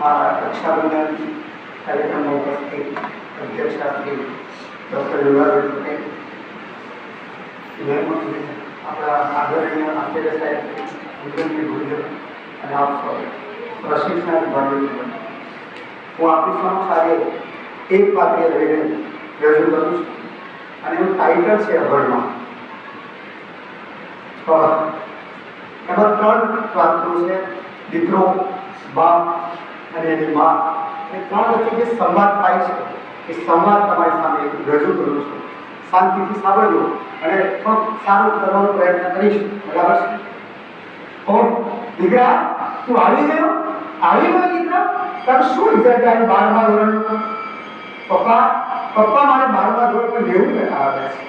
रक्षाबंधन कार्यक्रम में उपस्थित अध्यक्ष श्री डॉक्टर युवावेल पटेल, अपना आदरणीय आचार्य साहेब, पूजनीय गुरुजन અને આપ સૌ પ્રશિક્ષણ ભાગીદારો, હું આપની સમક્ષ આજે એક પાત્રીય લઈને રજૂ કરું છું અને એનું ટાઇટલ છે અભણમાં. એમાં ત્રણ પાત્રો છે, દીકરો, બાપ અને એની મા. એ ત્રણ વચ્ચે જે સંવાદ થાય છે એ સંવાદ તમારી સામે રજૂ કરું છું. શાંતિથી સાંભળજો અને થોડોક સારું કરવાનો પ્રયત્ન કરીશું. બરાબર છે? દીકરા, તું આવી ગયો દીકરા? તારું શું રિઝલ્ટ આવ્યું 12મા ધોરણનું? પપ્પા મારે 12મા ધોરણમાં 90% આવે છે.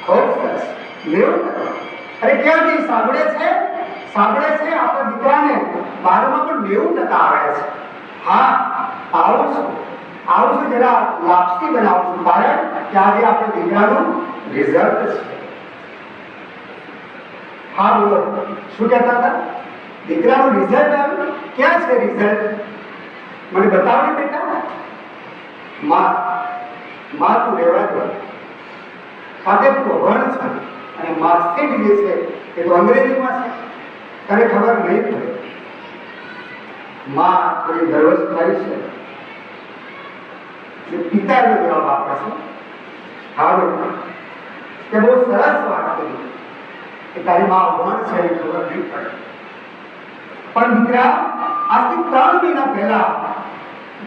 ખૂબ સરસ, 90%. અરે ક્યાંથી સાંભળે છે આપણા દીકરાને 12માં પણ 90% આવે છે. હા, આવું છું જરા લાપસી બનાવું છું, કારણ કે આજે આપણા દીકરાનું રિઝલ્ટ છે. હા બોલો, શું કહેતા હતા? દીકરાનું રિઝલ્ટ આવ્યું? ક્યાં છે રિઝલ્ટ? મને બતાવો ને બેટા. માં તું રહેવા દો. સાથે તું અભણ છે અને માર્કશીટ જે છે એ તો અંગ્રેજીમાં છે, તને ખબર નહીં પડે. માં થોડી નર્વસ થાય છે. પિતા એનો જવાબ આપે છે, હા બેટા, તે બહુ સરસ વાત કરી કે તારી માં અભણ છે એ ખબર નહીં પડે. પણ દીકરા, આજથી 3 મહિના પહેલા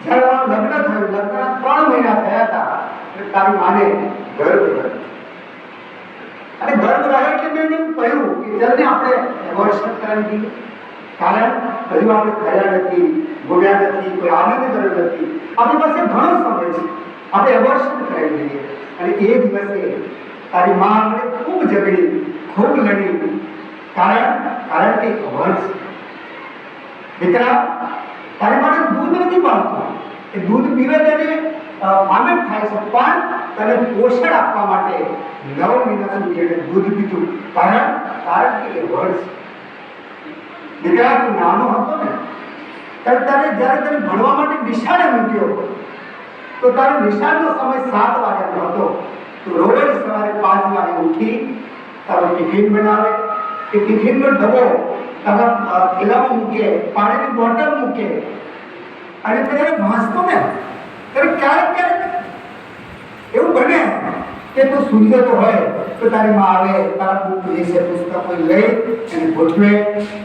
જ્યારે મારું લગ્ન થયું, લગ્નના 3 મહિના થયા હતા, એટલે તારી માને ગર્ભ રહ્યો. અને ગર્ભ રહ્યો એટલે મેં એને કહ્યું કે જલ્દી આપણે એબોર્શન કરાવી દઈએ, કારણ હજુ આપણે થયા નથી, ભોગ્યા નથી, કોઈ આનંદ કર્યો નથી, આપણી પાસે ઘણો સમય છે, આપણે એબોર્શન કરાવી દઈએ. અને એ દિવસે તારી મા આપણે ખૂબ ઝઘડી, ખૂબ લડી, કારણ કે અભણ છે. દીકરા, તારી માટે દૂધ નથી મળતું, એ દૂધ પીવે તેને મામેટ થાય છે, પણ તને પોષણ આપવા માટે 9 મહિના સુધી એને દૂધ પીધું, કારણ કે એ અભણ છે. દીકરા, તું નાનો હતો ને ત્યારે જ્યારે તને ભણવા માટે નિશાળે મૂક્યો, તો તારો નિશાળનો સમય 7 વાગ્યાનો હતો. તું રોજ સવારે 5 વાગે ઉઠી તારો ટિફિન બનાવે, એ ટિફિનનો ડબ્બો તારા થેલામાં મૂકે, પાણીની બોટલ મૂકે, અને ત્યારે વાંચતો ને ત્યારે ક્યારેક એવું બને કે તું સૂઈ જતો હોય તો તારી માં આવે, તારા બુક જે છે પુસ્તકો લઈ અને ગોઠવે,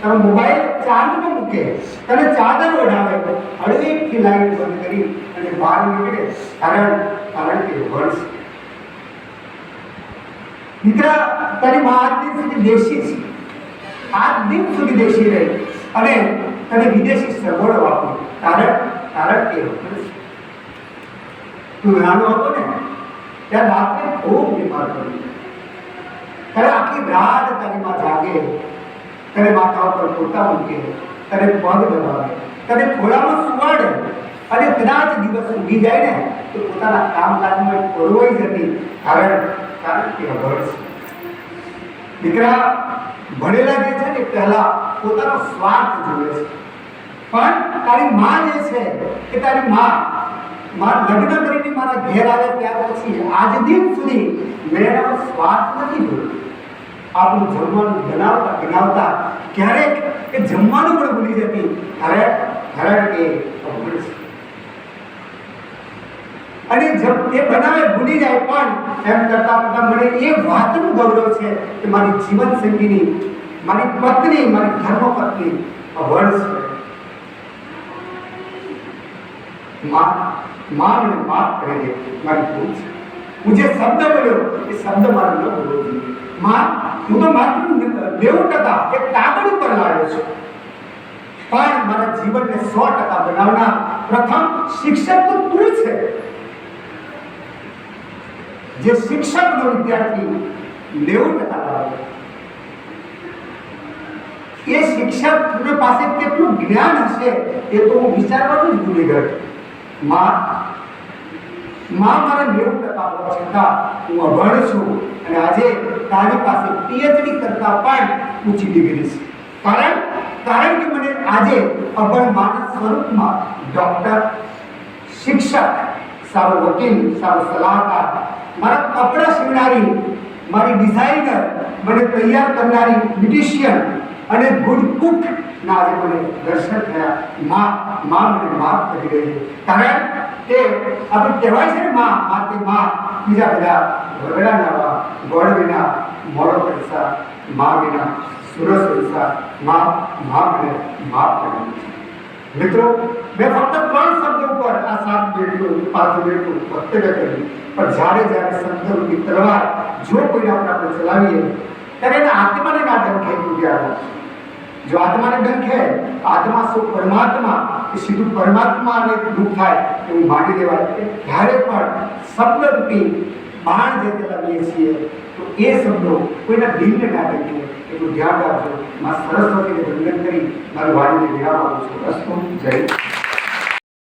તારો મોબાઈલ ચાર્જમાં મૂકે, તને ચાદર ઓઢાવે, હળવેકથી લાઈટ બંધ કરી અને બહાર નીકળે, કારણ કે વર્ષ. દીકરા, તારી માં આજ દિન સુધી દેશી છે, આજ દિન સુધી દેશી રહી અને તને વિદેશી સગવડો આપી, કારણ કે તું નાનો હતો ને ત્યારે રાત્રે ખૂબ બીમાર પડી, ત્યારે આખી રાત તારી માં જાગે, તને માથા ઉપર પોતા મૂકે, તને પગ દબાવે, તને ખોળામાં સુવાડે, અને કદાચ દિવસ ઉગી જાય ને તો પોતાના કામકાજમાં ખોરવાઈ જતી, કારણ કે અભણ છે. દીકરા, ભણેલા જે છે ને પહેલા પોતાનો સ્વાર્થ જોવે છે, પણ તારી માં જે છે એ તારી માં લગ્ન કરીને મારા ઘેર આવે ત્યાર પછી આજ દિન સુધી મેં એનો સ્વાર્થ નથી જોયો. આપણું જમવાનું બનાવતા ક્યારેક એ જમવાનું પણ ભૂલી જતી, કારણ કે અભણ છે. અને એ બનાવે ભૂલી જાય, પણ એમ કરતા મને એ વાતનું ગૌરવ છે કે મારી જીવન સંગીની, મારી પત્ની, મારી ધર્મપત્ની અભણ છે. માં મને માફ કરી દે, મારી ભૂલ છે. હું જે શબ્દ બોલ્યો એ શબ્દ મારે ન બોલવો જોઈએ. માં, હું તો માત્ર 90% એક કાગળ ઉપર લાવ્યો છું, પણ મારા જીવનને 100% બનાવનાર પ્રથમ શિક્ષક તો તું છે. જે શિક્ષકનો વિદ્યાર્થી 90% લાવે, એ શિક્ષક પાસે કેટલું જ્ઞાન હશે એ તો હું વિચારવાનું જ ભૂલી ગયો. માં મારા 90% હોવા છતાં હું અભણ છું, અને આજે તારી પાસે PhD કરતા પણ ઊંચી ડિગ્રી છે, કારણ કે મને આજે અભણ માણસ સ્વરૂપમાં ડોક્ટર, શિક્ષક, સારો વકીલ, સારો સલાહકાર, મારા કપડાં સીવનારી, મારી ડિઝાઇનર, મને તૈયાર કરનારી બ્યુટિશિયન અને ગુડ કુક ના આજે મને દર્શન થયા. માં મને માફ કરી રહી છે. કારણ કે આપણે કહેવાય છે ને માં તે માં, બીજા બધા વગડા નાવા, ગોળ વિના મોડો પૈસા, માં વિના સુરસ પૈસા, માં મને માફ કરી છે. મિત્રો, મેં ફક્ત 3 શબ્દો ઉપર આ 7 મિનિટનું 5 મિનિટનું વક્તવ્ય કર્યું, પણ જ્યારે શબ્દોની તલવાર જો કોઈને આપણે ચલાવીએ ત્યારે એના આત્માને ના ડંખે તૂટ્યા. જો આત્માને ડંખે, આત્મા શું પરમાત્મા, એ સીધું પરમાત્માને દુઃખ થાય એવું માની દેવાય. ત્યારે પણ શબ્દરૂપી બાણ જે ચલાવીએ છીએ તો એ શબ્દો કોઈના દિલને ના ડંખે એટલું ધ્યાન રાખજો. માં સરસ્વતીને વંદન કરી મારી વાણીને વિરામ આપું છું. અસ્તુ. જય